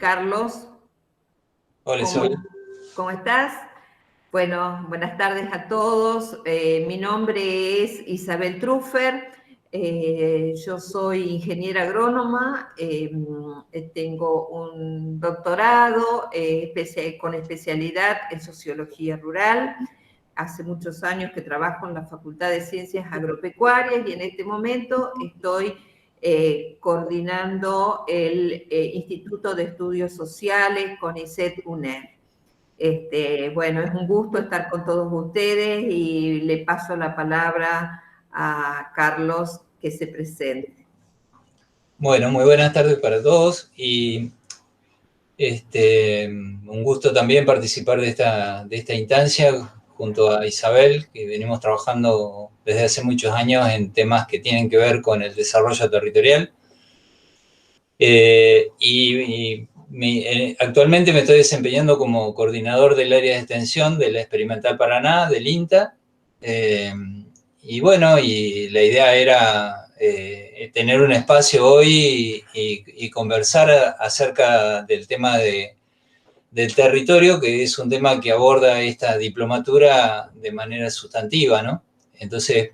Carlos, Hola Isabel. ¿cómo estás? Bueno, buenas tardes a todos. Mi nombre es Isabel Truffer. Yo soy ingeniera agrónoma. Tengo un doctorado con especialidad en sociología rural. Hace muchos años que trabajo en la Facultad de Ciencias Agropecuarias y en este momento estoy coordinando el Instituto de Estudios Sociales CONICET-UNED. Bueno, es un gusto estar con todos ustedes y le paso la palabra a Carlos que se presente. Bueno, muy buenas tardes para todos y un gusto también participar de esta instancia junto a Isabel, que venimos trabajando desde hace muchos años en temas que tienen que ver con el desarrollo territorial. Actualmente me estoy desempeñando como coordinador del área de extensión de la Experimental Paraná, del INTA. Y bueno, y la idea era tener un espacio hoy y conversar acerca del tema del territorio, que es un tema que aborda esta diplomatura de manera sustantiva, ¿no? Entonces,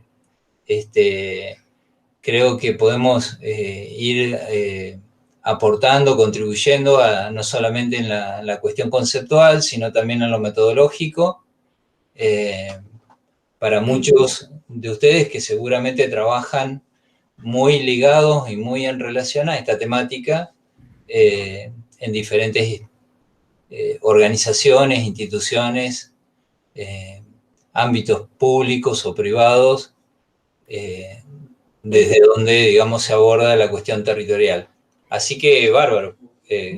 creo que podemos ir aportando, contribuyendo no solamente en la cuestión conceptual, sino también en lo metodológico, para muchos de ustedes que seguramente trabajan muy ligados y muy en relación a esta temática en diferentes organizaciones, instituciones, ámbitos públicos o privados, desde donde, digamos, se aborda la cuestión territorial. Así que, bárbaro.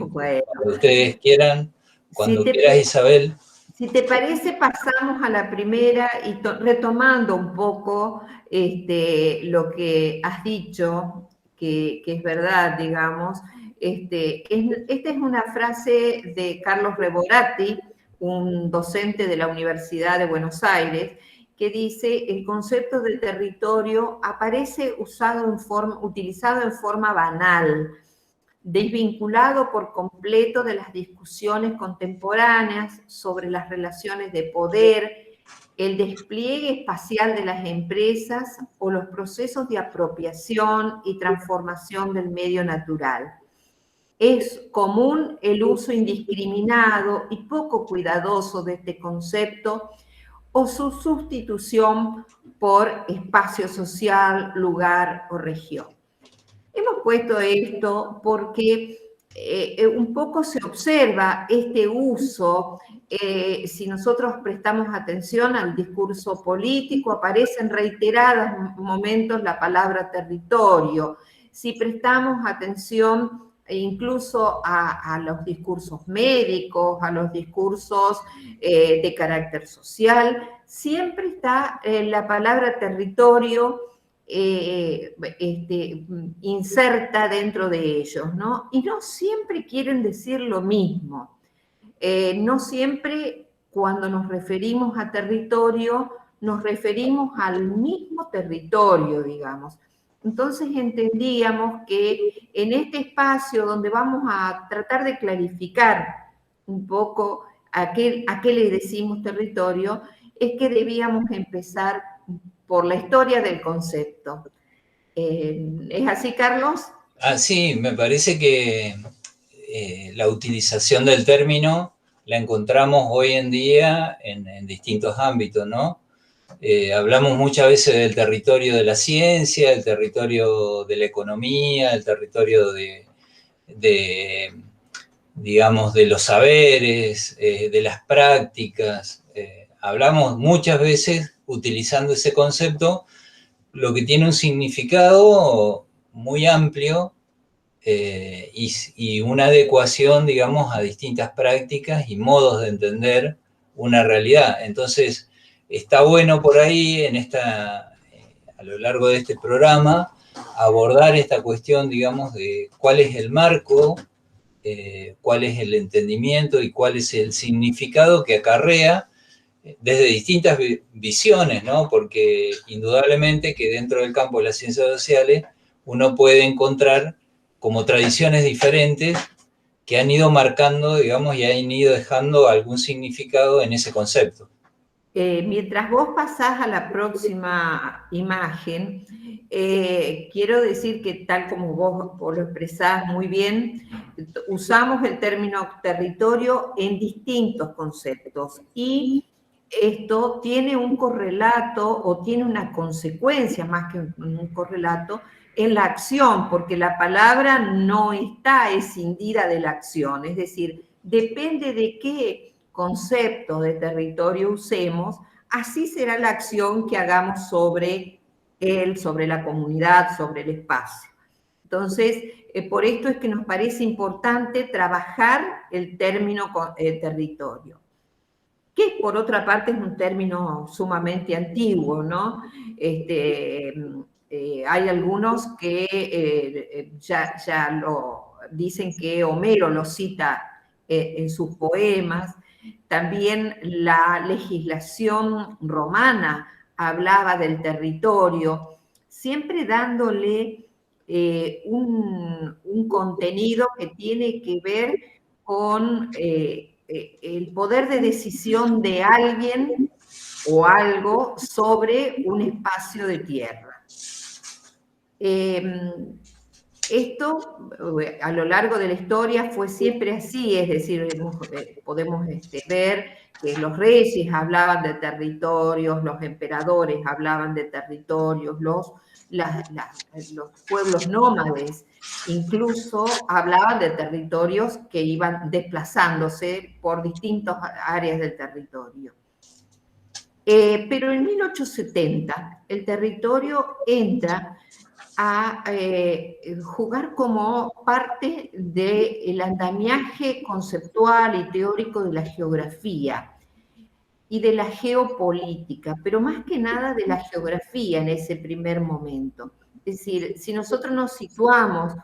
Bueno, Cuando ustedes quieran, cuando si quieras, Isabel. Si te parece, pasamos a la primera y retomando un poco lo que has dicho, que es verdad, digamos. Esta es una frase de Carlos Reborati, un docente de la Universidad de Buenos Aires, que dice: el concepto de territorio aparece utilizado en forma banal, desvinculado por completo de las discusiones contemporáneas sobre las relaciones de poder, el despliegue espacial de las empresas o los procesos de apropiación y transformación del medio natural. Es común el uso indiscriminado y poco cuidadoso de este concepto o su sustitución por espacio social, lugar o región. Hemos puesto esto porque un poco se observa este uso, si nosotros prestamos atención al discurso político, aparece en reiterados momentos la palabra territorio. Si prestamos atención incluso a los discursos médicos, a los discursos de carácter social, siempre está la palabra territorio inserta dentro de ellos, ¿no? Y no siempre quieren decir lo mismo. No siempre cuando nos referimos a territorio, nos referimos al mismo territorio, digamos. Entonces entendíamos que en este espacio donde vamos a tratar de clarificar un poco a qué le decimos territorio, es que debíamos empezar por la historia del concepto. ¿Es así, Carlos? Sí, me parece que la utilización del término la encontramos hoy en día en distintos ámbitos, ¿no? Hablamos muchas veces del territorio de la ciencia, el territorio de la economía, el territorio digamos, de los saberes, de las prácticas. Hablamos muchas veces utilizando ese concepto, lo que tiene un significado muy amplio y una adecuación, digamos, a distintas prácticas y modos de entender una realidad. Entonces, está bueno por ahí, a lo largo de este programa, abordar esta cuestión, digamos, de cuál es el marco, cuál es el entendimiento y cuál es el significado que acarrea desde distintas visiones, ¿no? Porque indudablemente que dentro del campo de las ciencias sociales uno puede encontrar como tradiciones diferentes que han ido marcando, digamos, y han ido dejando algún significado en ese concepto. Mientras vos pasás a la próxima imagen, quiero decir que tal como vos lo expresás muy bien, usamos el término territorio en distintos conceptos y esto tiene un correlato o tiene una consecuencia más que un correlato en la acción, porque la palabra no está escindida de la acción, es decir, depende de qué concepto de territorio usemos, así será la acción que hagamos sobre él, sobre la comunidad, sobre el espacio. Entonces, por esto es que nos parece importante trabajar el término territorio, que por otra parte es un término sumamente antiguo, ¿no? Hay algunos que ya lo dicen que Homero lo cita en sus poemas. También la legislación romana hablaba del territorio, siempre dándole un contenido que tiene que ver con el poder de decisión de alguien o algo sobre un espacio de tierra. Esto a lo largo de la historia fue siempre así, es decir, podemos ver que los reyes hablaban de territorios, los emperadores hablaban de territorios, los pueblos nómades incluso hablaban de territorios que iban desplazándose por distintas áreas del territorio. Pero en 1870 el territorio entra a jugar como parte del andamiaje conceptual y teórico de la geografía y de la geopolítica, pero más que nada de la geografía en ese primer momento. Es decir, si nosotros nos situamos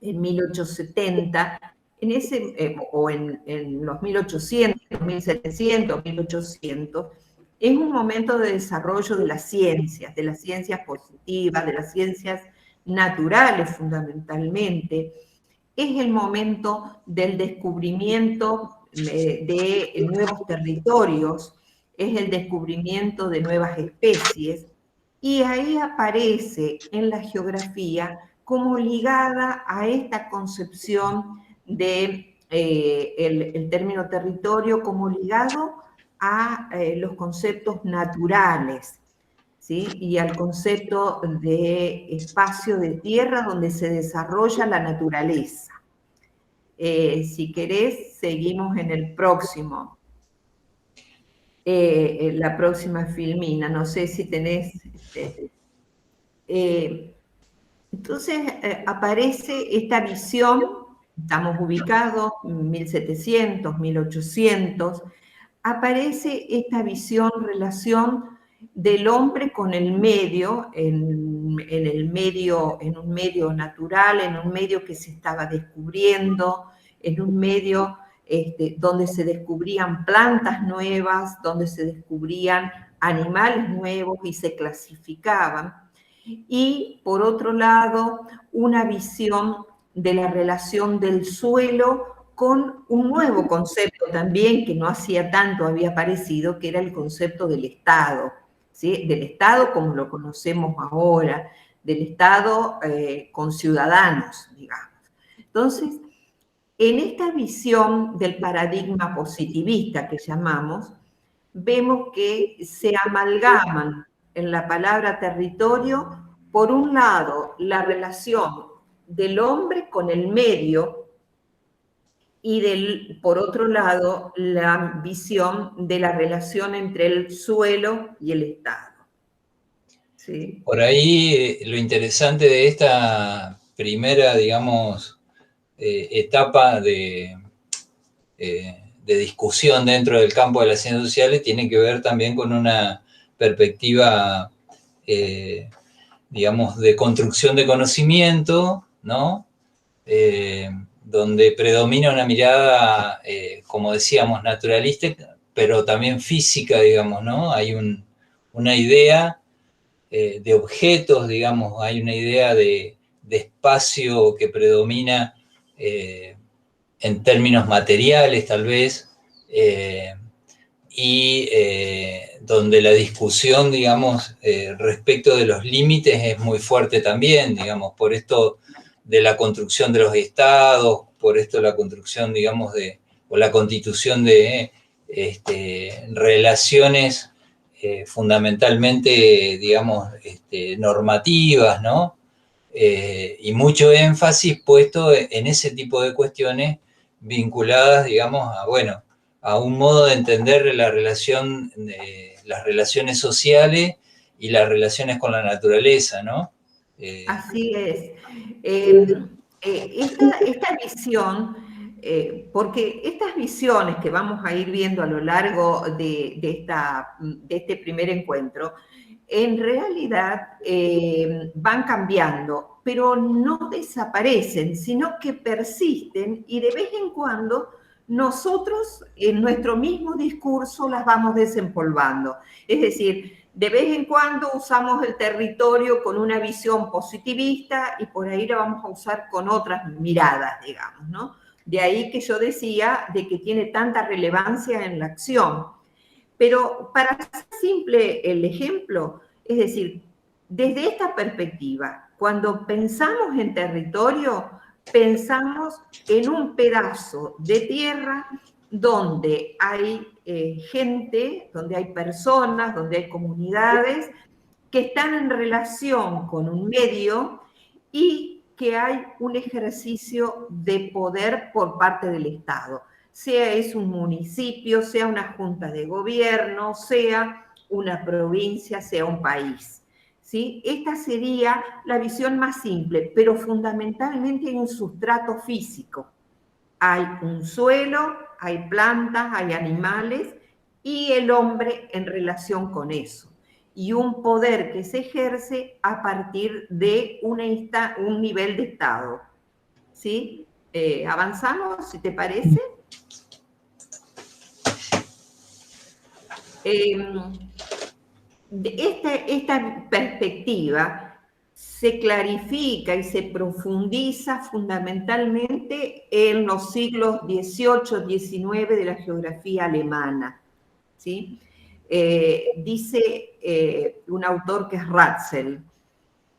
en 1870, o en los 1800, 1700, 1800, es un momento de desarrollo de las ciencias positivas, de las ciencias naturales fundamentalmente. Es el momento del descubrimiento de nuevos territorios, es el descubrimiento de nuevas especies, y ahí aparece en la geografía como ligada a esta concepción de el término territorio como ligado a los conceptos naturales, ¿sí? Y al concepto de espacio de tierra donde se desarrolla la naturaleza. Si querés, seguimos en el próximo. La próxima filmina, no sé si tenés... entonces aparece esta visión, estamos ubicados en 1700, 1800, aparece esta visión, relación del hombre con el medio, en un medio natural, en un medio que se estaba descubriendo, en un medio donde se descubrían plantas nuevas, donde se descubrían animales nuevos y se clasificaban. Y por otro lado, una visión de la relación del suelo con un nuevo concepto también que no hacía tanto había aparecido, que era el concepto del Estado, ¿sí? Del Estado como lo conocemos ahora, del Estado con ciudadanos, digamos. Entonces, en esta visión del paradigma positivista que llamamos, vemos que se amalgaman en la palabra territorio, por un lado, la relación del hombre con el medio, y por otro lado, la visión de la relación entre el suelo y el Estado. ¿Sí? Por ahí lo interesante de esta primera, digamos, etapa de discusión dentro del campo de las ciencias sociales tiene que ver también con una perspectiva, digamos, de construcción de conocimiento, ¿no? Donde predomina una mirada, como decíamos, naturalista, pero también física, digamos, ¿no? Hay una idea de objetos, digamos, hay una idea de espacio que predomina en términos materiales tal vez, y donde la discusión, digamos, respecto de los límites es muy fuerte también, digamos, por esto de la construcción de los estados, por esto de la construcción, digamos, o la constitución de relaciones fundamentalmente, digamos, normativas, ¿no? Y mucho énfasis puesto en ese tipo de cuestiones vinculadas, digamos, bueno, a un modo de entender la relación, las relaciones sociales y las relaciones con la naturaleza, ¿no? Así es. Esta visión, porque estas visiones que vamos a ir viendo a lo largo de este primer encuentro, en realidad van cambiando, pero no desaparecen, sino que persisten y de vez en cuando nosotros en nuestro mismo discurso las vamos desempolvando. Es decir, de vez en cuando usamos el territorio con una visión positivista y por ahí la vamos a usar con otras miradas, digamos, ¿no? De ahí que yo decía de que tiene tanta relevancia en la acción. Pero para hacer simple el ejemplo, es decir, desde esta perspectiva, cuando pensamos en territorio, pensamos en un pedazo de tierra donde hay gente, donde hay personas, donde hay comunidades que están en relación con un medio y que hay un ejercicio de poder por parte del Estado, sea es un municipio, sea una junta de gobierno, sea una provincia, sea un país. ¿Sí? Esta sería la visión más simple, pero fundamentalmente hay un sustrato físico. Hay un suelo, hay plantas, hay animales y el hombre en relación con eso. Y un poder que se ejerce a partir de un nivel de Estado. ¿Sí? ¿Avanzamos, si te parece? Esta perspectiva se clarifica y se profundiza fundamentalmente en los siglos XVIII, XIX de la geografía alemana. ¿Sí? Dice un autor que es Ratzel,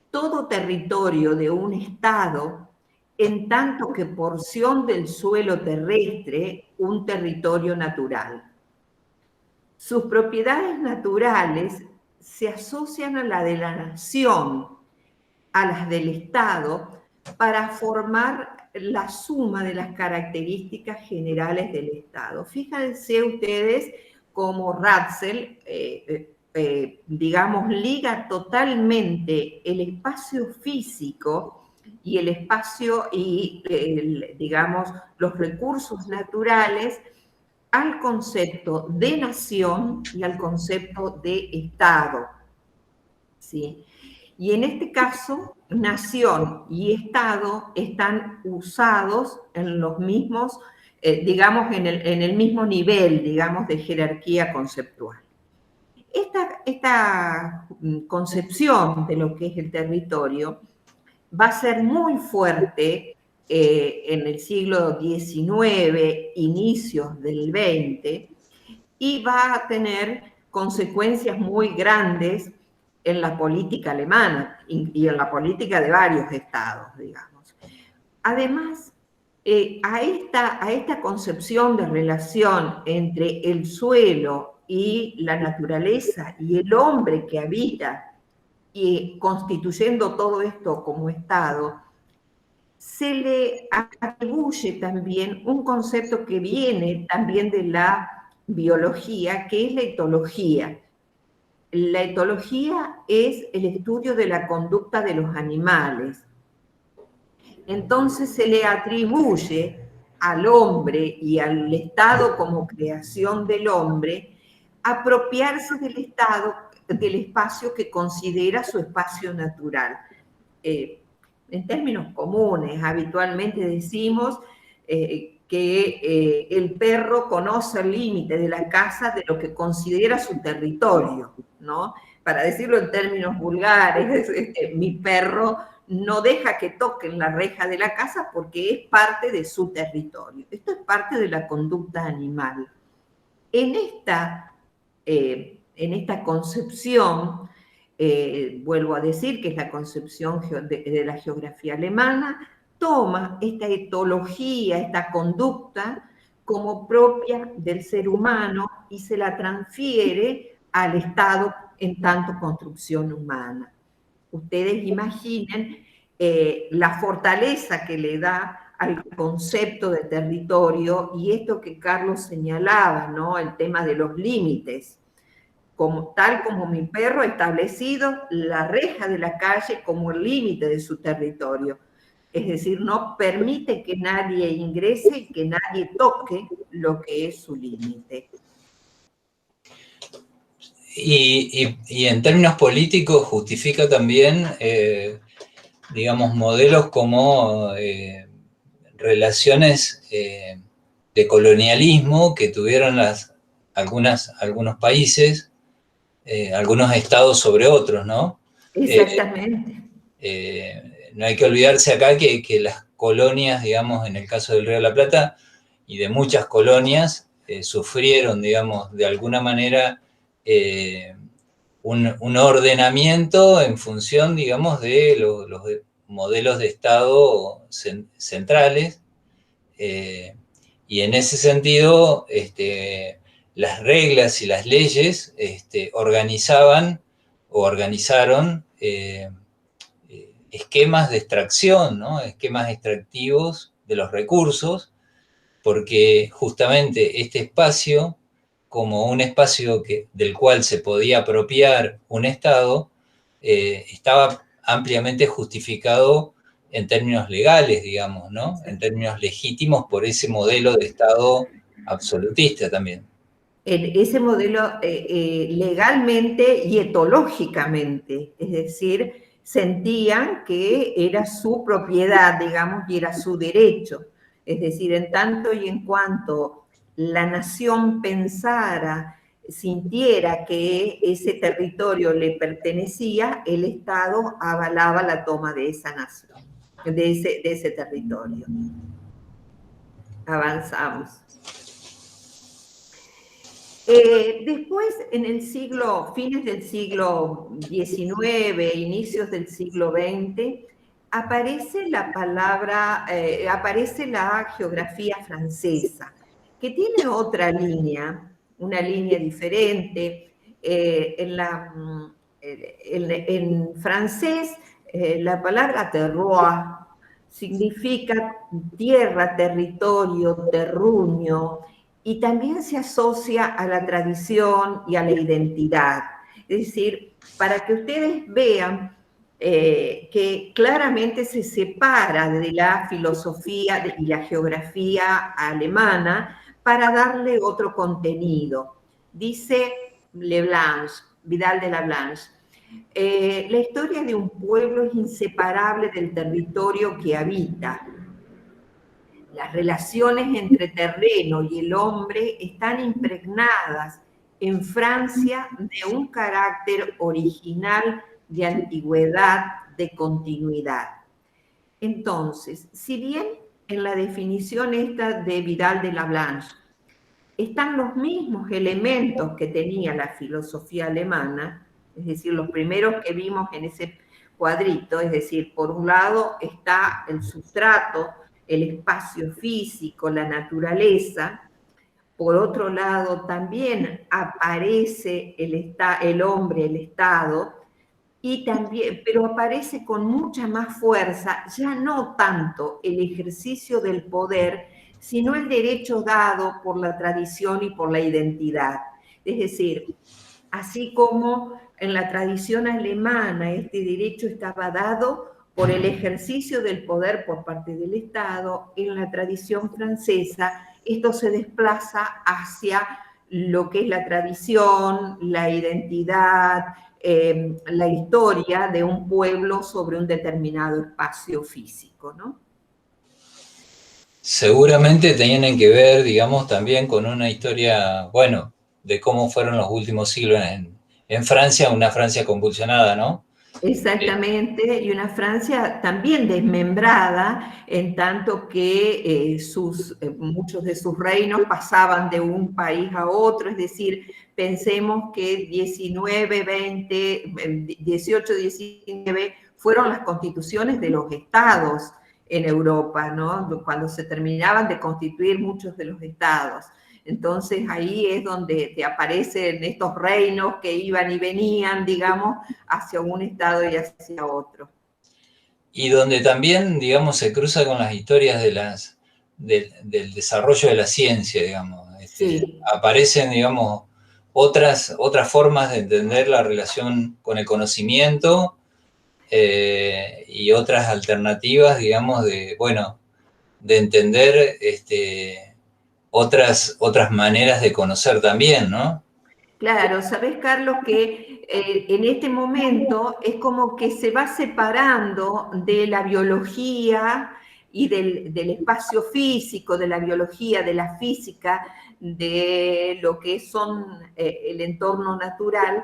todo territorio de un estado, en tanto que porción del suelo terrestre, un territorio natural. Sus propiedades naturales se asocian a la de la nación, a las del Estado, para formar la suma de las características generales del Estado. Fíjense ustedes cómo Ratzel, digamos, liga totalmente el espacio físico y el espacio y, digamos, los recursos naturales al concepto de nación y al concepto de Estado. ¿Sí? Y en este caso, nación y Estado están usados en los mismos, digamos, en el mismo nivel, digamos, de jerarquía conceptual. Esta concepción de lo que es el territorio va a ser muy fuerte en el siglo XIX, inicios del XX, y va a tener consecuencias muy grandes en la política alemana y en la política de varios estados, digamos. Además, a esta concepción de relación entre el suelo y la naturaleza y el hombre que habita, y constituyendo todo esto como Estado, se le atribuye también un concepto que viene también de la biología, que es la etología. La etología es el estudio de la conducta de los animales. Entonces se le atribuye al hombre y al Estado como creación del hombre apropiarse del Estado, del espacio que considera su espacio natural. En términos comunes, habitualmente decimos que el perro conoce el límite de la casa de lo que considera su territorio, ¿no? Para decirlo en términos vulgares, mi perro no deja que toquen la reja de la casa porque es parte de su territorio. Esto es parte de la conducta animal. En esta concepción, vuelvo a decir que es la concepción de la geografía alemana, toma esta etología, esta conducta como propia del ser humano y se la transfiere al Estado en tanto construcción humana. Ustedes imaginen la fortaleza que le da al concepto de territorio y esto que Carlos señalaba, ¿no? El tema de los límites. Tal como mi perro ha establecido la reja de la calle como el límite de su territorio. Es decir, no permite que nadie ingrese y que nadie toque lo que es su límite. Y en términos políticos justifica también, digamos, modelos como relaciones de colonialismo que tuvieron algunos países, algunos estados sobre otros, ¿no? Exactamente. No hay que olvidarse acá que las colonias, digamos, en el caso del Río de la Plata y de muchas colonias, sufrieron, digamos, de alguna manera un ordenamiento en función, digamos, de los modelos de Estado centrales, y en ese sentido las reglas y las leyes organizaron esquemas de extracción, ¿no? Esquemas extractivos de los recursos, porque justamente este espacio, como un espacio del cual se podía apropiar un Estado, estaba ampliamente justificado en términos legales, digamos, ¿no? En términos legítimos por ese modelo de Estado absolutista también. En ese modelo legalmente y etológicamente, es decir, sentían que era su propiedad, digamos, y era su derecho. Es decir, en tanto y en cuanto la nación pensara, sintiera que ese territorio le pertenecía, el Estado avalaba la toma de esa nación, de ese territorio. Avanzamos. Después, en el fines del siglo XIX, inicios del siglo XX, aparece aparece la geografía francesa, que tiene otra línea, una línea diferente. En francés, la palabra terroir significa tierra, territorio, terruño, y también se asocia a la tradición y a la identidad. Es decir, para que ustedes vean que claramente se separa de la filosofía y la geografía alemana para darle otro contenido. Dice Vidal de Lablanche, la historia de un pueblo es inseparable del territorio que habita. Las relaciones entre terreno y el hombre están impregnadas en Francia de un carácter original de antigüedad, de continuidad. Entonces, si bien en la definición esta de Vidal de Lablanche están los mismos elementos que tenía la filosofía alemana, es decir, los primeros que vimos en ese cuadrito, es decir, por un lado está el sustrato, el espacio físico, la naturaleza. Por otro lado, también aparece el hombre, el Estado, y también, pero aparece con mucha más fuerza, ya no tanto el ejercicio del poder, sino el derecho dado por la tradición y por la identidad. Es decir, así como en la tradición alemana este derecho estaba dado por el ejercicio del poder por parte del Estado, en la tradición francesa esto se desplaza hacia lo que es la tradición, la identidad, la historia de un pueblo sobre un determinado espacio físico, ¿no? Seguramente tienen que ver, digamos, también con una historia, bueno, de cómo fueron los últimos siglos en Francia, una Francia convulsionada, ¿no? Exactamente, y una Francia también desmembrada, en tanto que muchos de sus reinos pasaban de un país a otro, es decir, pensemos que 19, 20, 18, 19 fueron las constituciones de los estados en Europa, ¿no? Cuando se terminaban de constituir muchos de los estados. Entonces ahí es donde te aparecen estos reinos que iban y venían, digamos, hacia un estado y hacia otro. Y donde también, digamos, se cruza con las historias del desarrollo de la ciencia, digamos. Sí. Aparecen, digamos, otras formas de entender la relación con el conocimiento y otras alternativas, digamos, de entender otras maneras de conocer también, ¿no? Claro, sabes, Carlos, que en este momento es como que se va separando de la biología y del espacio físico, de la biología, de la física, de lo que son el entorno natural,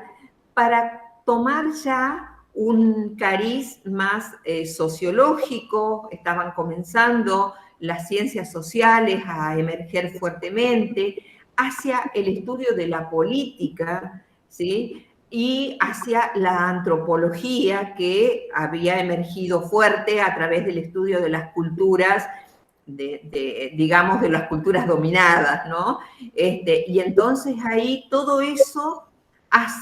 para tomar ya un cariz más sociológico. Estaban comenzando las ciencias sociales a emerger fuertemente, hacia el estudio de la política, ¿sí? Y hacia la antropología, que había emergido fuerte a través del estudio de las culturas, digamos, de las culturas dominadas, ¿no? Y entonces ahí todo eso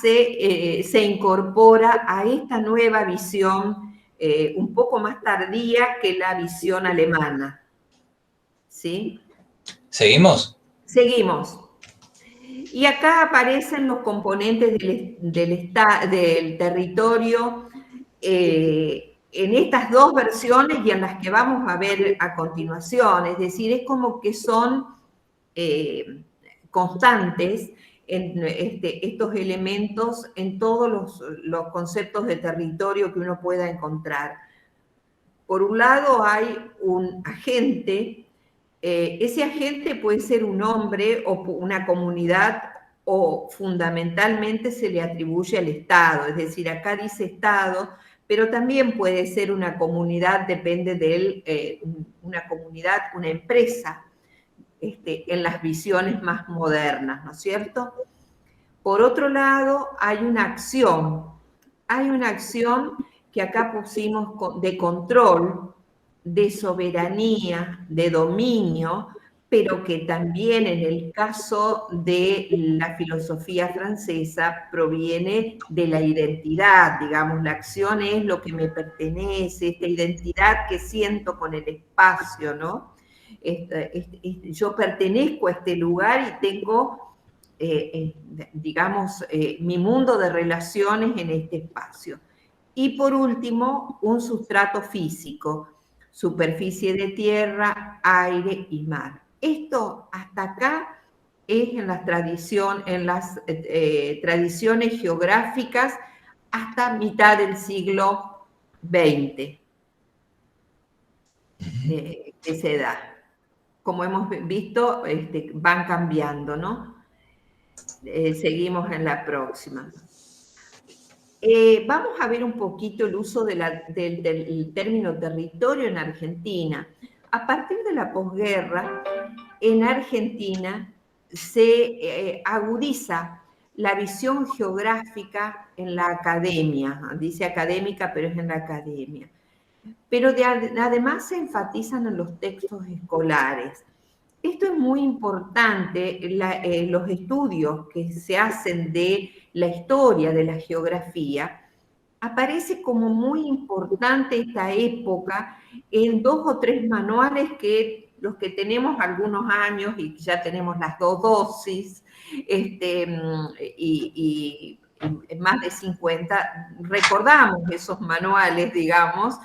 se incorpora a esta nueva visión, un poco más tardía que la visión alemana, ¿sí? ¿Seguimos? Seguimos. Y acá aparecen los componentes del territorio en estas dos versiones y en las que vamos a ver a continuación. Es decir, es como que son constantes estos elementos en todos los conceptos de territorio que uno pueda encontrar. Por un lado hay un agente. Ese agente puede ser un hombre o una comunidad, o fundamentalmente se le atribuye al Estado, es decir, acá dice Estado, pero también puede ser una comunidad, depende de él, una comunidad, una empresa, en las visiones más modernas, ¿no es cierto? Por otro lado, hay una acción que acá pusimos de control, de soberanía, de dominio, pero que también en el caso de la filosofía francesa proviene de la identidad, digamos, la acción es lo que me pertenece, esta identidad que siento con el espacio, ¿no? Yo pertenezco a este lugar y tengo, digamos, mi mundo de relaciones en este espacio. Y por último, un sustrato físico, superficie de tierra, aire y mar. Esto hasta acá es en las tradiciones geográficas hasta mitad del siglo XX que se da. Como hemos visto, van cambiando, ¿no? Seguimos en la próxima. Vamos a ver un poquito el uso del término territorio en Argentina. A partir de la posguerra, en Argentina se agudiza la visión geográfica en la academia. Dice académica, pero es en la academia. Pero además se enfatizan en los textos escolares. Esto es muy importante, los estudios que se hacen de la historia de la geografía, aparece como muy importante esta época en 2 o 3 manuales que los que tenemos algunos años y ya tenemos las 2 dosis, y más de 50, recordamos esos manuales, digamos,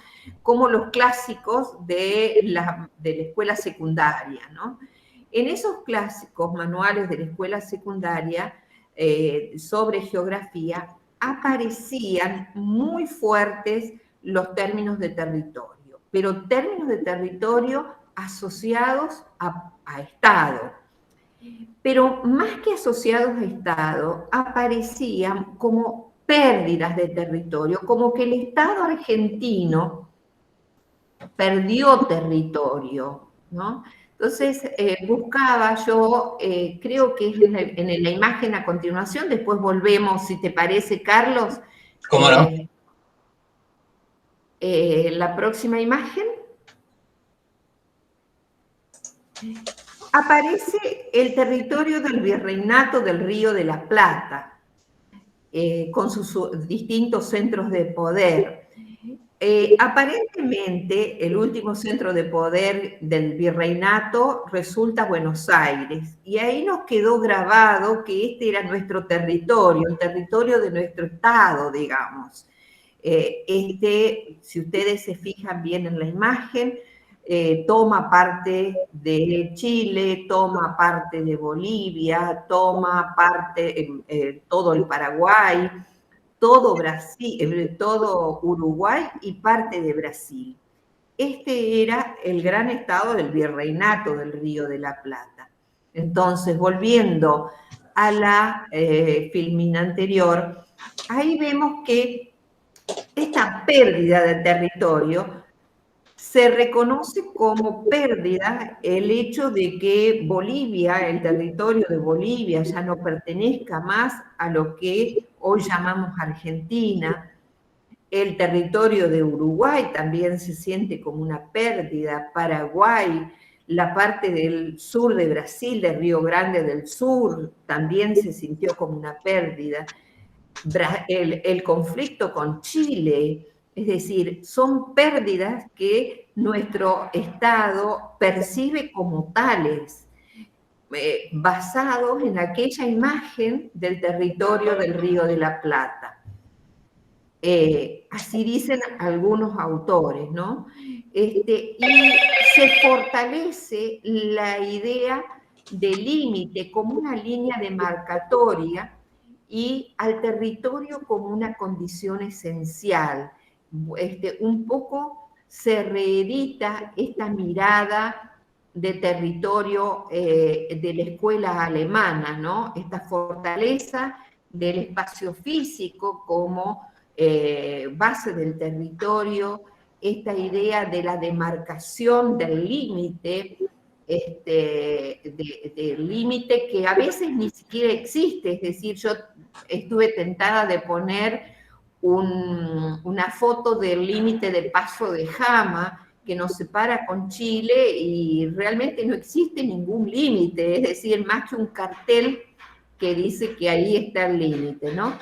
como los clásicos de la escuela secundaria, ¿no? En esos clásicos manuales de la escuela secundaria sobre geografía aparecían muy fuertes los términos de territorio, pero términos de territorio asociados a Estado. Pero más que asociados a Estado, aparecían como pérdidas de territorio, como que el Estado argentino perdió territorio, ¿no? Entonces, buscaba yo, creo que es en la imagen a continuación, después volvemos, si te parece, Carlos, ¿Cómo no? La próxima imagen. Aparece el territorio del Virreinato del Río de la Plata, con sus distintos centros de poder. Aparentemente, el último centro de poder del virreinato resulta Buenos Aires, y ahí nos quedó grabado que este era nuestro territorio, el territorio de nuestro estado, digamos. Si ustedes se fijan bien en la imagen, toma parte de Chile, toma parte de Bolivia, toma parte todo el Paraguay, todo Brasil, todo Uruguay y parte de Brasil. Este era el gran estado del virreinato del Río de la Plata. Entonces, volviendo a la filmina anterior, ahí vemos que esta pérdida de territorio se reconoce como pérdida el hecho de que Bolivia, el territorio de Bolivia, ya no pertenezca más a lo que hoy llamamos Argentina. El territorio de Uruguay también se siente como una pérdida. Paraguay, la parte del sur de Brasil, de Río Grande del Sur, también se sintió como una pérdida. El conflicto con Chile, es decir, son pérdidas que nuestro Estado percibe como tales, basados en aquella imagen del territorio del Río de la Plata. Así dicen algunos autores, ¿no? Y se fortalece la idea de límite como una línea demarcatoria y al territorio como una condición esencial. Un poco se reedita esta mirada de territorio de la escuela alemana, ¿no? Esta fortaleza del espacio físico como base del territorio, esta idea de la demarcación del límite, del límite que a veces ni siquiera existe. Es decir, yo estuve tentada de poner una foto del límite de Paso de Jama que nos separa con Chile y realmente no existe ningún límite, es decir, más que un cartel que dice que ahí está el límite, ¿no?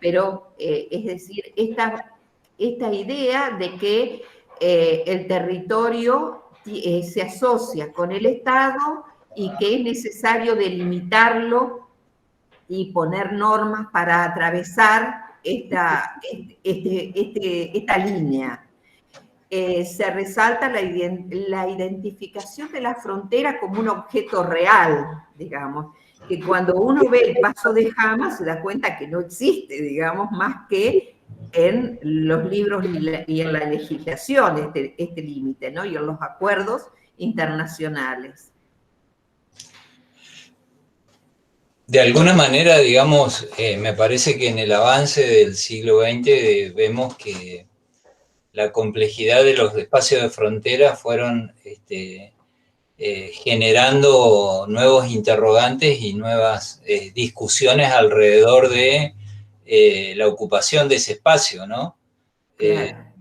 Pero, es decir, esta idea de que el territorio se asocia con el Estado y que es necesario delimitarlo y poner normas para atravesar esta línea. Se resalta la identificación de la frontera como un objeto real, digamos, que cuando uno ve el Paso de Jama se da cuenta que no existe, digamos, más que en los libros y en la legislación este límite, ¿no? Y en los acuerdos internacionales. De alguna manera, digamos, me parece que en el avance del siglo XX vemos que la complejidad de los espacios de frontera fueron generando nuevos interrogantes y nuevas discusiones alrededor de la ocupación de ese espacio, ¿no? Claro.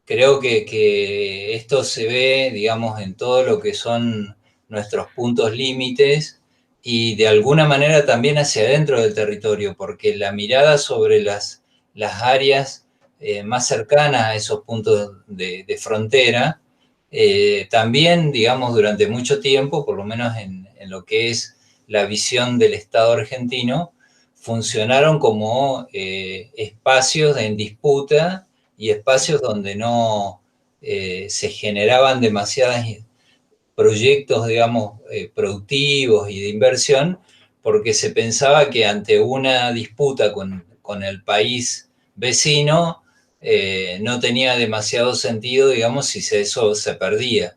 Creo que esto se ve, digamos, en todo lo que son nuestros puntos límites y de alguna manera también hacia adentro del territorio, porque la mirada sobre las áreas más cercanas a esos puntos de frontera, también, digamos, durante mucho tiempo, por lo menos en lo que es la visión del Estado argentino, funcionaron como espacios en disputa y espacios donde no se generaban demasiados proyectos, digamos, productivos y de inversión, porque se pensaba que ante una disputa con el país vecino no tenía demasiado sentido, digamos, si eso se perdía.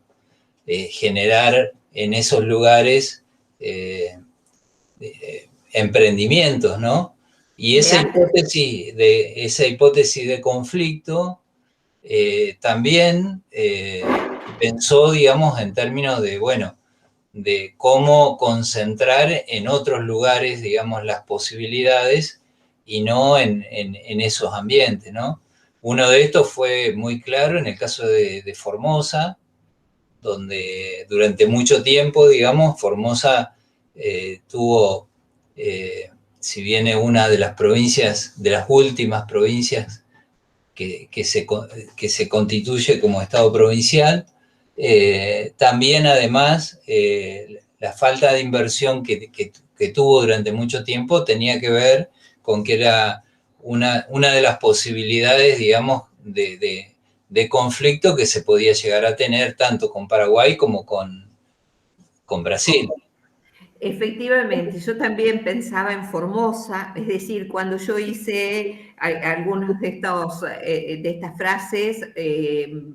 Generar en esos lugares emprendimientos, ¿no? Y esa hipótesis de conflicto también pensó, digamos, en términos de, bueno, de cómo concentrar en otros lugares, digamos, las posibilidades y no en esos ambientes, ¿no? Uno de estos fue muy claro en el caso de Formosa, donde durante mucho tiempo, digamos, Formosa tuvo, si bien es una de las provincias, de las últimas provincias que se constituye como Estado provincial, también además la falta de inversión que tuvo durante mucho tiempo tenía que ver con que era una de las posibilidades, digamos, de conflicto que se podía llegar a tener tanto con Paraguay como con Brasil. Efectivamente, yo también pensaba en Formosa, es decir, cuando yo hice algunas de estas frases,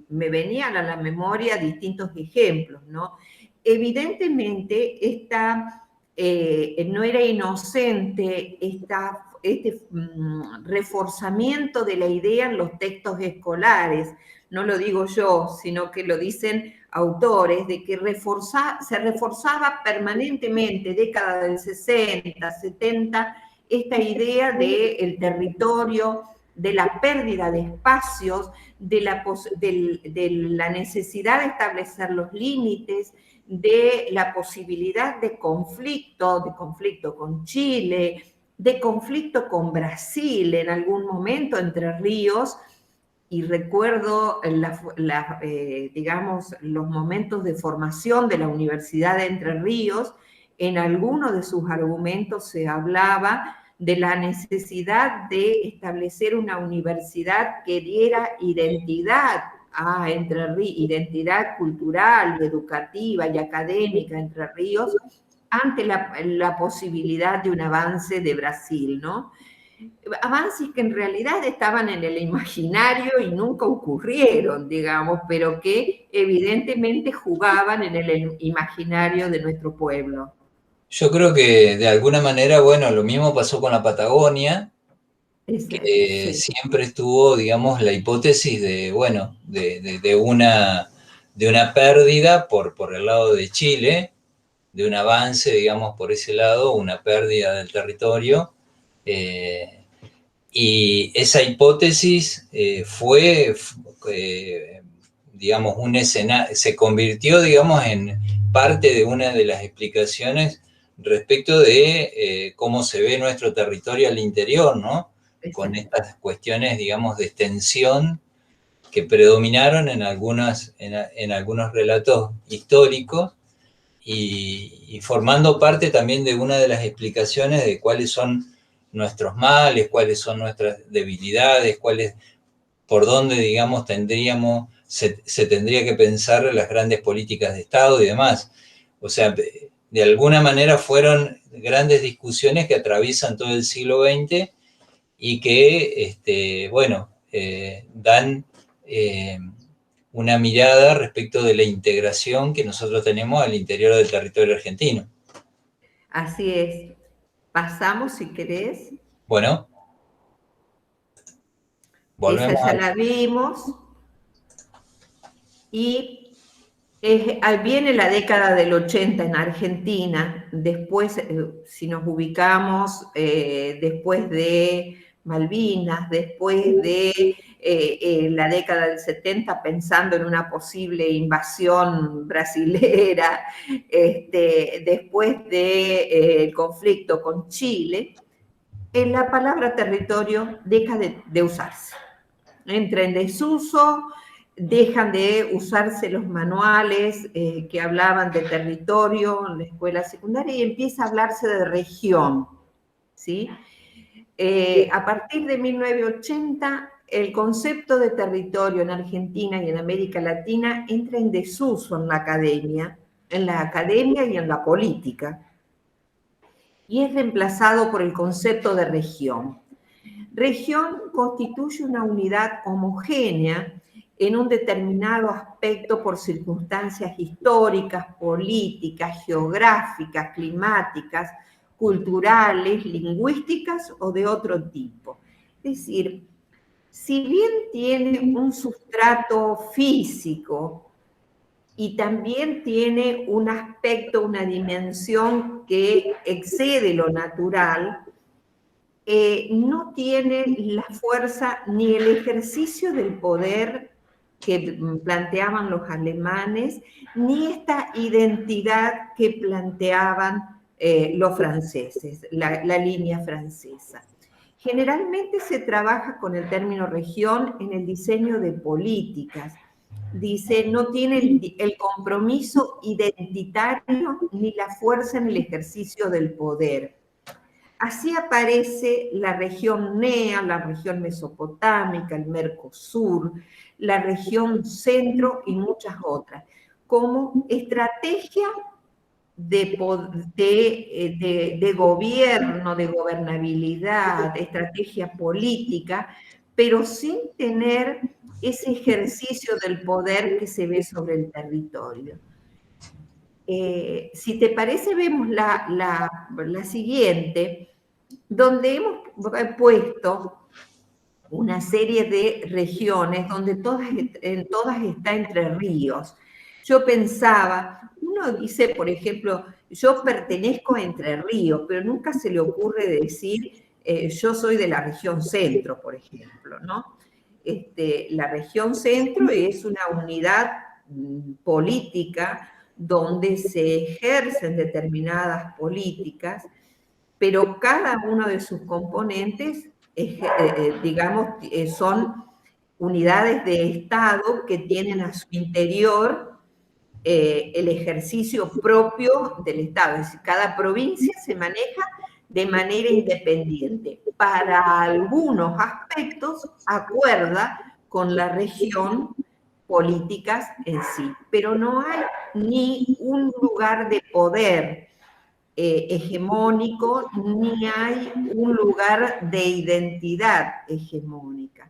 me venían a la memoria distintos ejemplos, ¿no? Evidentemente, no era inocente este reforzamiento de la idea en los textos escolares, no lo digo yo, sino que lo dicen autores, de que se reforzaba permanentemente, década del 60, 70, esta idea del territorio, de la pérdida de espacios, de la necesidad de establecer los límites, de la posibilidad de conflicto con Chile, de conflicto con Brasil en algún momento, Entre Ríos, y recuerdo, digamos, los momentos de formación de la Universidad de Entre Ríos, en alguno de sus argumentos se hablaba de la necesidad de establecer una universidad que diera identidad a Entre Ríos, identidad cultural y educativa y académica a Entre Ríos, ante la posibilidad de un avance de Brasil, ¿no? Avances que en realidad estaban en el imaginario y nunca ocurrieron, digamos, pero que evidentemente jugaban en el imaginario de nuestro pueblo. Yo creo que de alguna manera, bueno, lo mismo pasó con la Patagonia, que Sí. siempre estuvo, digamos, la hipótesis de, bueno, de una pérdida por el lado de Chile, de un avance, digamos, por ese lado, una pérdida del territorio. Y esa hipótesis digamos, se convirtió, digamos, en parte de una de las explicaciones respecto de cómo se ve nuestro territorio al interior, ¿no? Con estas cuestiones, digamos, de extensión que predominaron en algunos relatos históricos y formando parte también de una de las explicaciones de cuáles son nuestros males, cuáles son nuestras debilidades, por dónde, digamos, se tendría que pensar las grandes políticas de Estado y demás. O sea, de alguna manera fueron grandes discusiones que atraviesan todo el siglo XX y que, bueno, dan una mirada respecto de la integración que nosotros tenemos al interior del territorio argentino. Así es. Pasamos, si querés. Bueno, Esa volvemos ya a... la vimos. Y viene la década del 80 en Argentina. Después, si nos ubicamos, después de Malvinas, después de la década del 70, pensando en una posible invasión brasilera, después del conflicto con Chile, la palabra territorio deja de usarse. Entra en desuso, dejan de usarse los manuales que hablaban de territorio en la escuela secundaria y empieza a hablarse de región, ¿sí? A partir de 1980, el concepto de territorio en Argentina y en América Latina entra en desuso en la academia y en la política, y es reemplazado por el concepto de región. Región constituye una unidad homogénea en un determinado aspecto por circunstancias históricas, políticas, geográficas, climáticas, culturales, lingüísticas o de otro tipo. Es decir, si bien tiene un sustrato físico y también tiene un aspecto, una dimensión que excede lo natural, no tiene la fuerza ni el ejercicio del poder que planteaban los alemanes, ni esta identidad que planteaban los franceses, la línea francesa. Generalmente se trabaja con el término región en el diseño de políticas. Dice, no tiene el compromiso identitario ni la fuerza en el ejercicio del poder. Así aparece la región NEA, la región mesopotámica, el Mercosur, la región centro y muchas otras, como estrategia de gobierno, de gobernabilidad, de estrategia política, pero sin tener ese ejercicio del poder que se ve sobre el territorio. Si te parece, vemos la siguiente, donde hemos puesto una serie de regiones donde en todas está Entre Ríos. Yo pensaba, uno dice, por ejemplo, yo pertenezco a Entre Ríos, pero nunca se le ocurre decir, yo soy de la región centro, por ejemplo, ¿no? La región centro es una unidad política donde se ejercen determinadas políticas, pero cada uno de sus componentes, digamos, son unidades de Estado que tienen a su interior el ejercicio propio del Estado. Es decir, cada provincia se maneja de manera independiente. Para algunos aspectos acuerda con la región políticas en sí, pero no hay ni un lugar de poder hegemónico, ni hay un lugar de identidad hegemónica.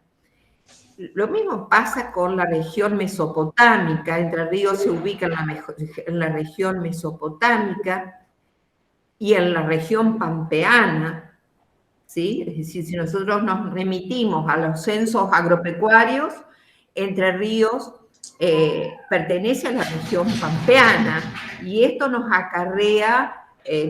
Lo mismo pasa con la región mesopotámica. Entre Ríos se ubica en la región mesopotámica y en la región pampeana, ¿sí? Es decir, si nosotros nos remitimos a los censos agropecuarios, Entre Ríos pertenece a la región pampeana, y esto nos acarrea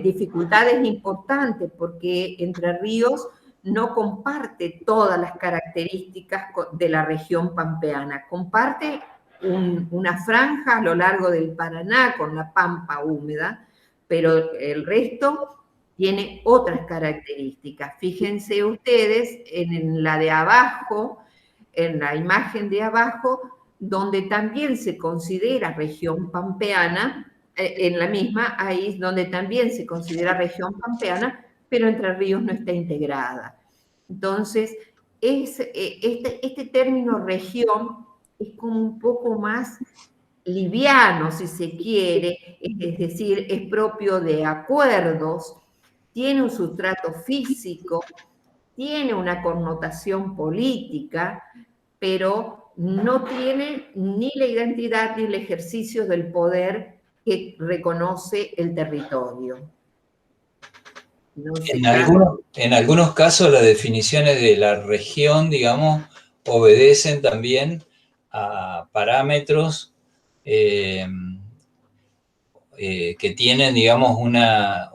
dificultades importantes porque Entre Ríos no comparte todas las características de la región pampeana, comparte una franja a lo largo del Paraná con la pampa húmeda, pero el resto tiene otras características. Fíjense ustedes en la de abajo, en la imagen de abajo, donde también se considera región pampeana, en la misma, ahí es donde también se considera región pampeana, pero Entre Ríos no está integrada. Entonces, este término región es como un poco más liviano, si se quiere, es decir, es propio de acuerdos, tiene un sustrato físico, tiene una connotación política, pero no tiene ni la identidad ni el ejercicio del poder que reconoce el territorio. No sé, en algunos casos las definiciones de la región, digamos, obedecen también a parámetros que tienen, digamos, una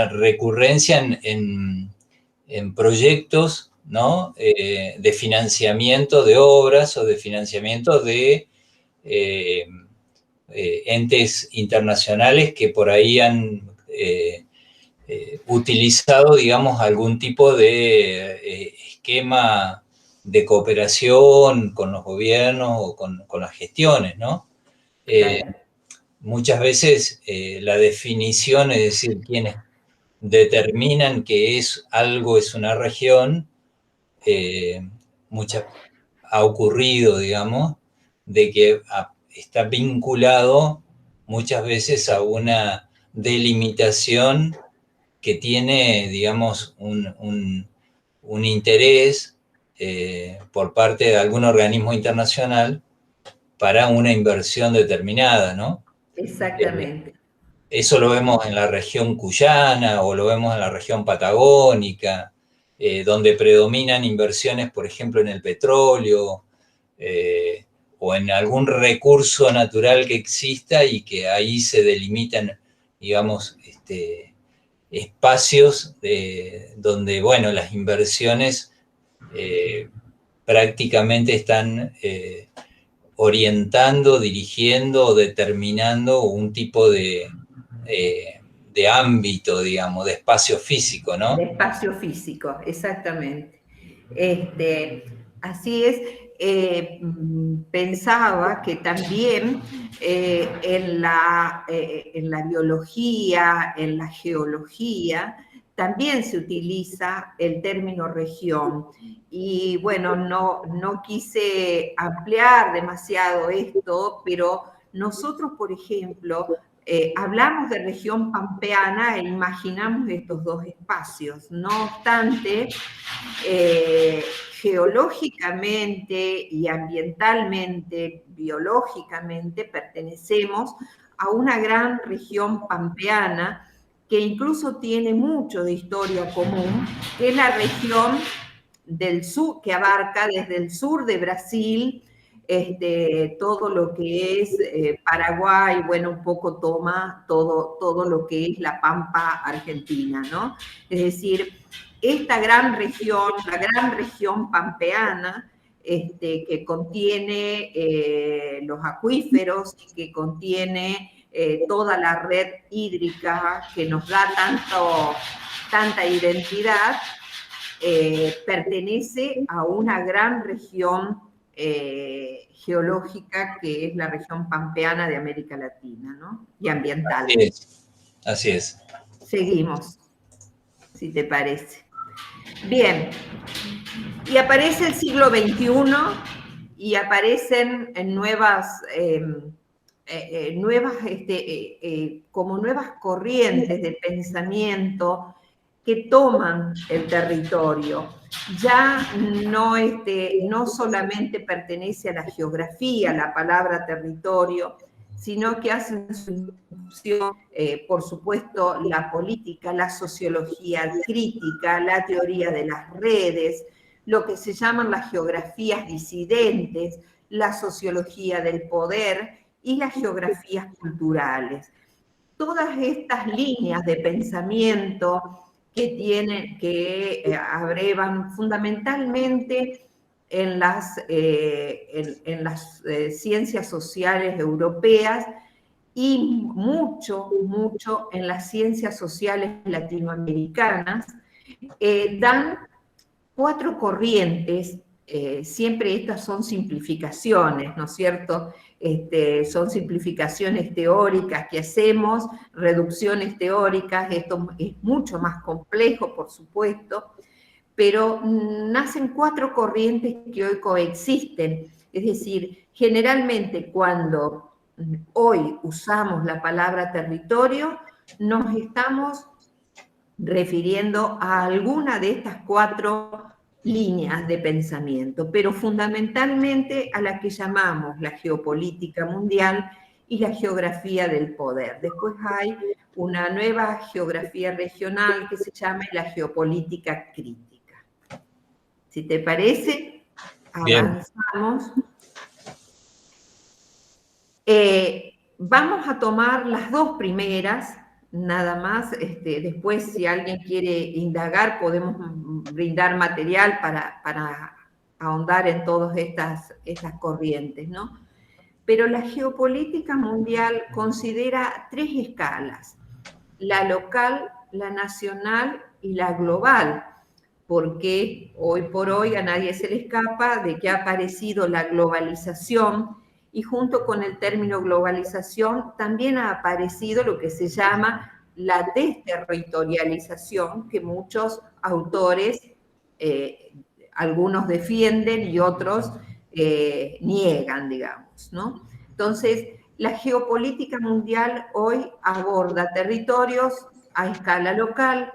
recurrencia en proyectos, ¿no? De financiamiento de obras o de financiamiento de entes internacionales que por ahí han utilizado, digamos, algún tipo de esquema de cooperación con los gobiernos o con las gestiones, ¿no? claro. Muchas veces la definición, es decir, quienes determinan que algo es una región, ha ocurrido, digamos, de que está vinculado muchas veces a una delimitación que tiene, digamos, un interés por parte de algún organismo internacional para una inversión determinada, ¿no? Exactamente. Eso lo vemos en la región cuyana o lo vemos en la región patagónica, donde predominan inversiones, por ejemplo, en el petróleo o en algún recurso natural que exista y que ahí se delimitan, digamos, espacios donde, bueno, las inversiones prácticamente están orientando, dirigiendo o determinando un tipo de ámbito, digamos, de espacio físico, ¿no? De espacio físico, exactamente. Así es. Pensaba que también en la biología, en la geología, también se utiliza el término región. Y bueno, no quise ampliar demasiado esto, pero nosotros, por ejemplo, hablamos de región pampeana e imaginamos estos dos espacios. No obstante, geológicamente y ambientalmente, biológicamente, pertenecemos a una gran región pampeana que incluso tiene mucho de historia común, que es la región del sur, que abarca desde el sur de Brasil, todo lo que es Paraguay, bueno, un poco toma todo lo que es la Pampa Argentina, ¿no? Es decir, esta gran región, la gran región pampeana, que contiene los acuíferos y que contiene toda la red hídrica que nos da tanta identidad, pertenece a una gran región geológica que es la región pampeana de América Latina, ¿no? Y ambiental. Así es. Así es. Seguimos, si te parece. Bien, y aparece el siglo XXI y aparecen como nuevas corrientes de pensamiento que toman el territorio. Ya no solamente pertenece a la geografía, la palabra territorio, sino que hacen su inclusión, por supuesto, la política, la sociología crítica, la teoría de las redes, lo que se llaman las geografías disidentes, la sociología del poder y las geografías culturales. Todas estas líneas de pensamiento que abrevan fundamentalmente en las ciencias sociales europeas y mucho en las ciencias sociales latinoamericanas, dan 4 corrientes. Siempre estas son simplificaciones, ¿no es cierto? Son simplificaciones teóricas que hacemos, reducciones teóricas. Esto es mucho más complejo, por supuesto, pero nacen 4 corrientes que hoy coexisten. Es decir, generalmente cuando hoy usamos la palabra territorio, nos estamos refiriendo a alguna de estas 4 líneas de pensamiento, pero fundamentalmente a la que llamamos la geopolítica mundial y la geografía del poder. Después hay una nueva geografía regional que se llama la geopolítica crítica. Si te parece, avanzamos. Vamos a tomar las 2 primeras, nada más. Después, si alguien quiere indagar, podemos brindar material para ahondar en todas estas corrientes, ¿no? Pero la geopolítica mundial considera 3 escalas: la local, la nacional y la global, porque hoy por hoy a nadie se le escapa de que ha aparecido la globalización, y junto con el término globalización también ha aparecido lo que se llama la desterritorialización, que muchos autores, algunos defienden y otros niegan, digamos, ¿no? Entonces, la geopolítica mundial hoy aborda territorios a escala local,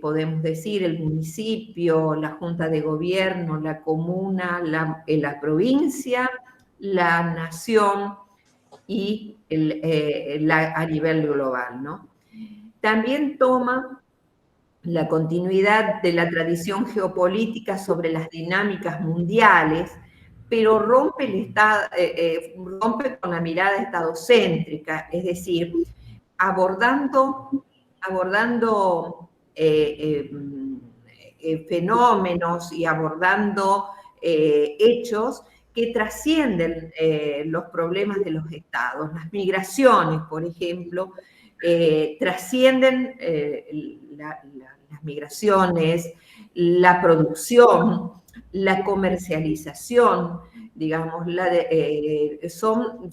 podemos decir el municipio, la junta de gobierno, la comuna, la provincia, la nación y a nivel global, ¿no? También toma la continuidad de la tradición geopolítica sobre las dinámicas mundiales, pero rompe con la mirada estadocéntrica, es decir, abordando fenómenos y abordando hechos que trascienden los problemas de los estados. Las migraciones, por ejemplo, trascienden las migraciones, la producción, la comercialización, digamos, son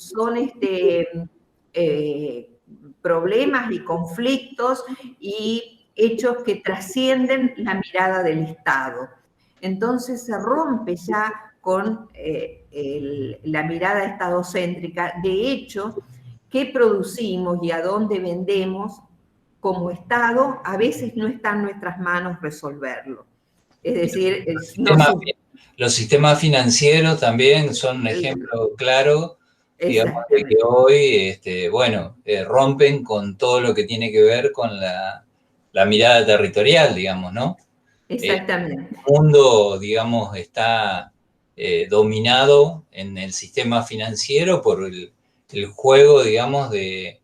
problemas y conflictos y hechos que trascienden la mirada del Estado. Entonces se rompe ya con la mirada estadocéntrica de hechos que producimos y a dónde vendemos como Estado, a veces no está en nuestras manos resolverlo. Es decir, los sistemas financieros también son un ejemplo claro, digamos, de que hoy, rompen con todo lo que tiene que ver con la mirada territorial, digamos, ¿no? Exactamente. El mundo, digamos, está dominado en el sistema financiero por el juego, digamos, de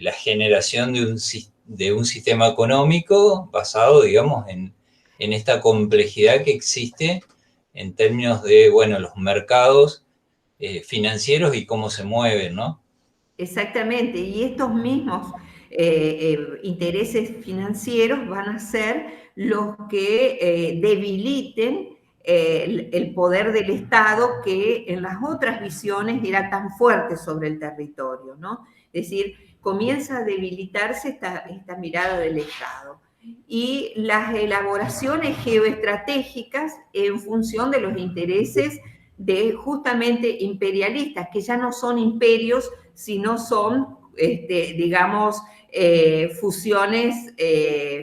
la generación de un sistema económico basado, digamos, en esta complejidad que existe en términos de, bueno, los mercados financieros y cómo se mueven, ¿no? Exactamente, y estos mismos intereses financieros van a ser los que debiliten el poder del Estado que en las otras visiones era tan fuerte sobre el territorio, ¿no? Es decir, comienza a debilitarse esta mirada del Estado. Y las elaboraciones geoestratégicas en función de los intereses de justamente imperialistas, que ya no son imperios, sino son, digamos, fusiones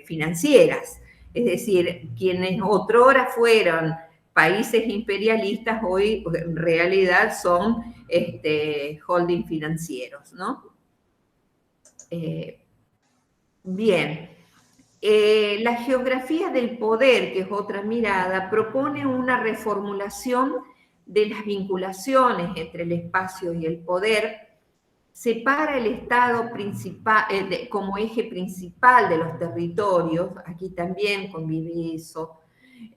financieras. Es decir, quienes otrora fueron países imperialistas, hoy en realidad son holding financieros, ¿no? Bien. La geografía del poder, que es otra mirada, propone una reformulación de las vinculaciones entre el espacio y el poder, separa el Estado principal, como eje principal de los territorios, aquí también convive eso,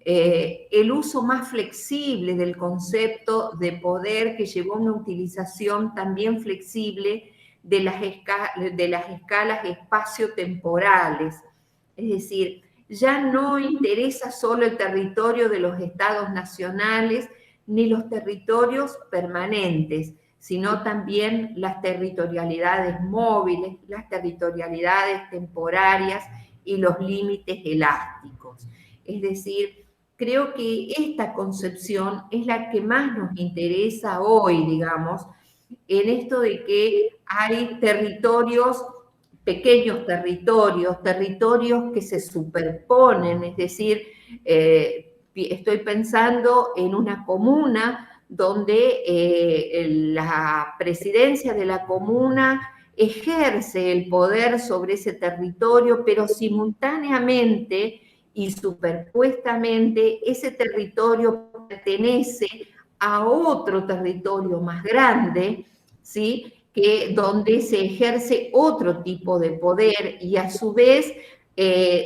el uso más flexible del concepto de poder que llevó a una utilización también flexible de las escalas espacio-temporales. Es decir, ya no interesa solo el territorio de los estados nacionales ni los territorios permanentes, sino también las territorialidades móviles, las territorialidades temporarias y los límites elásticos. Es decir, creo que esta concepción es la que más nos interesa hoy, digamos, en esto de que hay territorios, pequeños territorios que se superponen, es decir, estoy pensando en una comuna donde la presidencia de la comuna ejerce el poder sobre ese territorio, pero simultáneamente y superpuestamente ese territorio pertenece a otro territorio más grande, ¿sí? Donde se ejerce otro tipo de poder y a su vez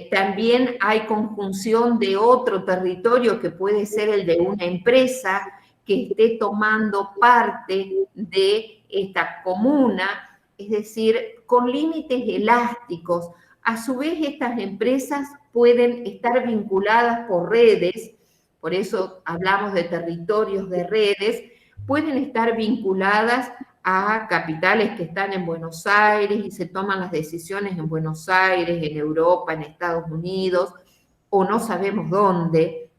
también hay conjunción de otro territorio que puede ser el de una empresa que esté tomando parte de esta comuna, es decir, con límites elásticos. A su vez, estas empresas pueden estar vinculadas por redes, por eso hablamos de territorios de redes, pueden estar vinculadas a capitales que están en Buenos Aires y se toman las decisiones en Buenos Aires, en Europa, en Estados Unidos, o no sabemos dónde,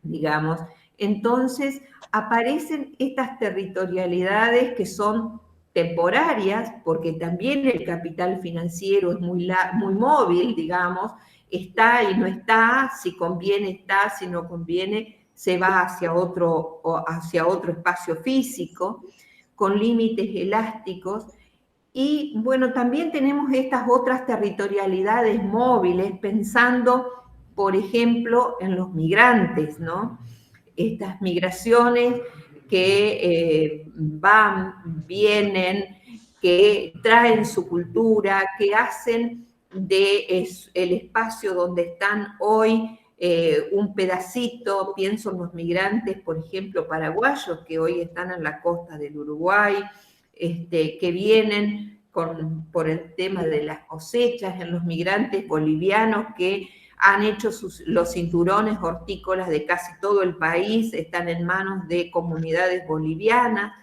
digamos. Entonces, aparecen estas territorialidades que son temporarias, porque también el capital financiero es muy móvil, digamos, está y no está, si conviene está, si no conviene se va hacia otro espacio físico, con límites elásticos, Y bueno, también tenemos estas otras territorialidades móviles, pensando, por ejemplo, en los migrantes, ¿no? Estas migraciones que van, vienen, que traen su cultura, que hacen de el espacio donde están hoy un pedacito. Pienso en los migrantes, por ejemplo, paraguayos, que hoy están en la costa del Uruguay, que vienen por el tema de las cosechas, en los migrantes bolivianos que han hecho los cinturones hortícolas de casi todo el país, están en manos de comunidades bolivianas,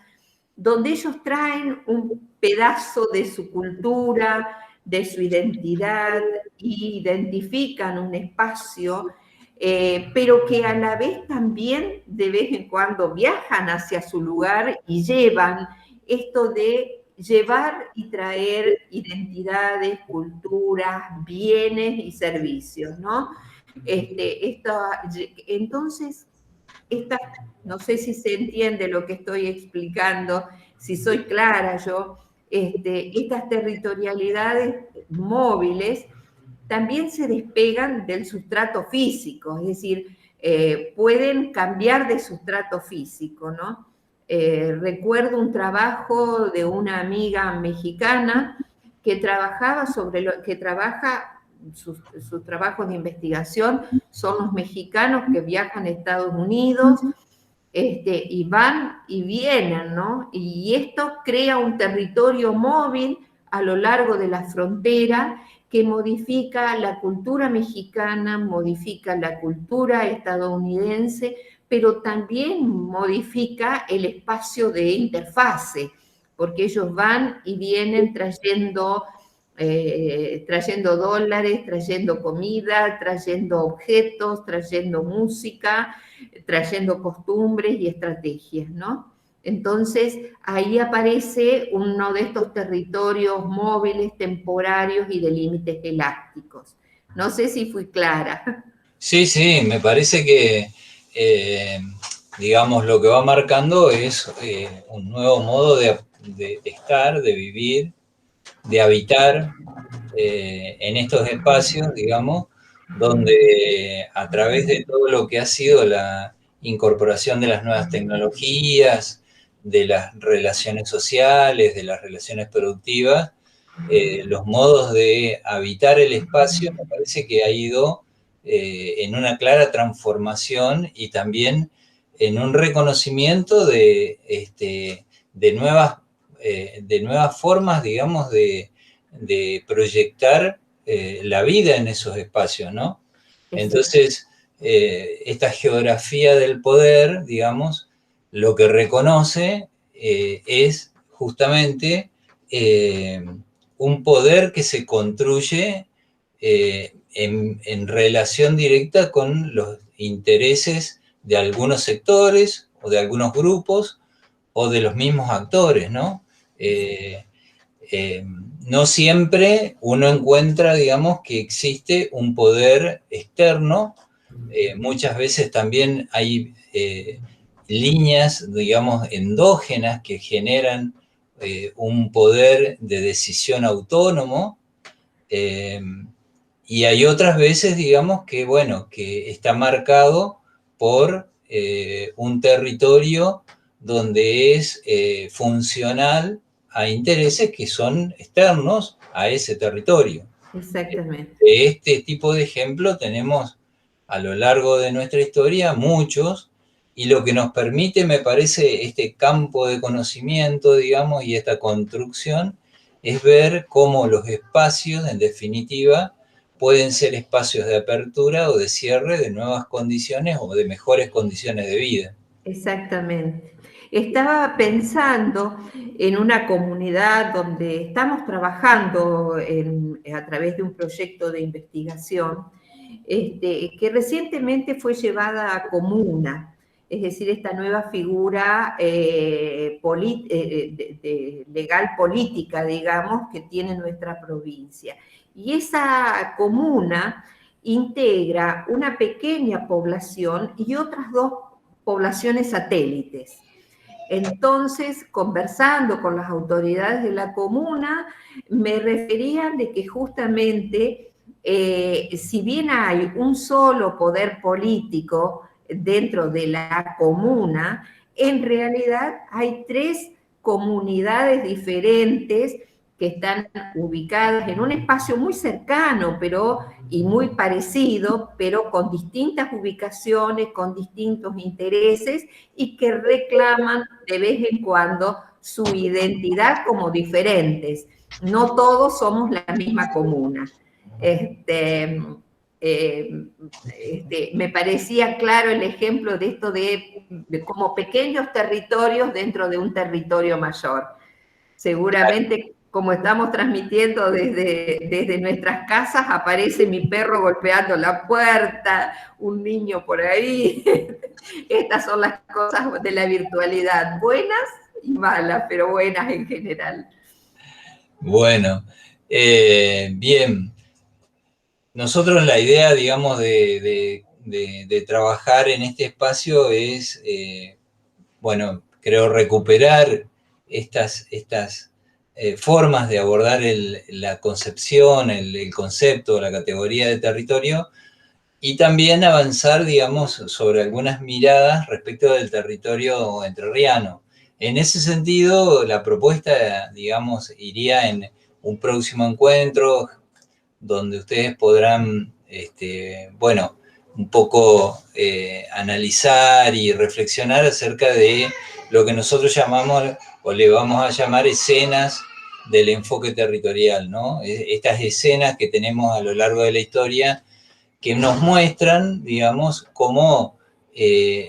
donde ellos traen un pedazo de su cultura, de su identidad, y identifican un espacio, pero que a la vez también de vez en cuando viajan hacia su lugar y llevan esto de llevar y traer identidades, culturas, bienes y servicios, ¿no? Entonces, no sé si se entiende lo que estoy explicando, si soy clara yo, estas territorialidades móviles también se despegan del sustrato físico, es decir, pueden cambiar de sustrato físico, ¿no? Recuerdo un trabajo de una amiga mexicana que trabajaba que trabaja sus trabajos de investigación son los mexicanos que viajan a Estados Unidos, y van y vienen, ¿no? Y esto crea un territorio móvil a lo largo de la frontera que modifica la cultura mexicana, modifica la cultura estadounidense, pero también modifica el espacio de interfase, porque ellos van y vienen trayendo dólares, trayendo comida, trayendo objetos, trayendo música, trayendo costumbres y estrategias, ¿no? Entonces, ahí aparece uno de estos territorios móviles, temporarios y de límites elásticos. No sé si fui clara. Sí, sí, me parece que, digamos, lo que va marcando es un nuevo modo de estar, de vivir, de habitar en estos espacios, digamos, donde a través de todo lo que ha sido la incorporación de las nuevas tecnologías, de las relaciones sociales, de las relaciones productivas, los modos de habitar el espacio me parece que ha ido en una clara transformación y también en un reconocimiento de nuevas formas, digamos, de proyectar la vida en esos espacios, ¿no? Entonces, esta geografía del poder, digamos, lo que reconoce es justamente un poder que se construye en relación directa con los intereses de algunos sectores o de algunos grupos o de los mismos actores, ¿no? No siempre uno encuentra, digamos, que existe un poder externo. Muchas veces también hay líneas, digamos, endógenas que generan un poder de decisión autónomo. Y hay otras veces, digamos, que, bueno, que está marcado por un territorio donde es funcional a intereses que son externos a ese territorio. Exactamente. De este tipo de ejemplo tenemos a lo largo de nuestra historia muchos, y lo que nos permite, me parece, este campo de conocimiento, digamos, y esta construcción, es ver cómo los espacios, en definitiva, pueden ser espacios de apertura o de cierre de nuevas condiciones o de mejores condiciones de vida. Exactamente. Estaba pensando en una comunidad donde estamos trabajando a través de un proyecto de investigación, que recientemente fue llevada a comuna, es decir, esta nueva figura legal política, digamos, que tiene nuestra provincia. Y esa comuna integra una pequeña población y otras dos poblaciones satélites. Entonces, conversando con las autoridades de la comuna, me referían de que justamente, si bien hay un solo poder político dentro de la comuna, en realidad hay 3 comunidades diferentes que están ubicadas en un espacio muy cercano, y muy parecido, pero con distintas ubicaciones, con distintos intereses, y que reclaman de vez en cuando su identidad como diferentes. No todos somos la misma comuna. Me parecía claro el ejemplo de esto de como pequeños territorios dentro de un territorio mayor. Seguramente, como estamos transmitiendo desde nuestras casas, aparece mi perro golpeando la puerta, un niño por ahí. Estas son las cosas de la virtualidad, buenas y malas, pero buenas en general. Bueno, bien. Nosotros la idea, digamos, de trabajar en este espacio es, bueno, creo recuperar estas formas de abordar la concepción, el concepto, la categoría de territorio, y también avanzar, digamos, sobre algunas miradas respecto del territorio entrerriano. En ese sentido, la propuesta, digamos, iría en un próximo encuentro donde ustedes podrán, bueno, un poco analizar y reflexionar acerca de lo que nosotros llamamos, o le vamos a llamar escenas del enfoque territorial, ¿no? Estas escenas que tenemos a lo largo de la historia que nos muestran, digamos, como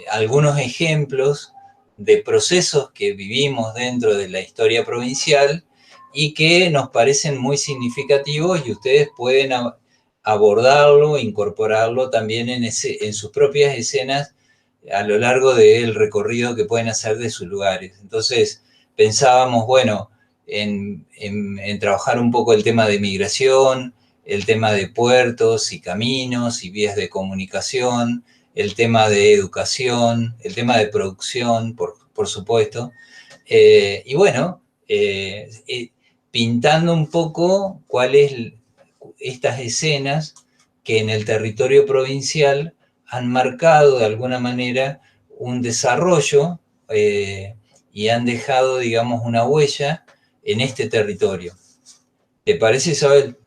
algunos ejemplos de procesos que vivimos dentro de la historia provincial y que nos parecen muy significativos y ustedes pueden abordarlo, incorporarlo también en sus propias escenas a lo largo del recorrido que pueden hacer de sus lugares. Entonces, pensábamos, bueno, en trabajar un poco el tema de migración, el tema de puertos y caminos y vías de comunicación, el tema de educación, el tema de producción, por supuesto. Y bueno, pintando un poco cuáles estas escenas que en el territorio provincial han marcado de alguna manera un desarrollo y han dejado, digamos, una huella en este territorio. ¿Te parece, Isabel?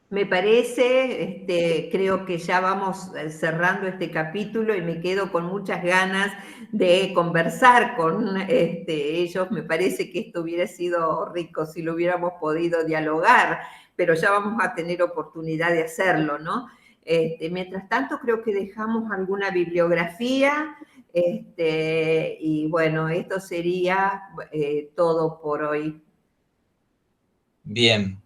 Me parece, creo que ya vamos cerrando este capítulo y me quedo con muchas ganas de conversar con ellos. Me parece que esto hubiera sido rico si lo hubiéramos podido dialogar, pero ya vamos a tener oportunidad de hacerlo, ¿no? Mientras tanto, creo que dejamos alguna bibliografía, y bueno, esto sería todo por hoy. Bien.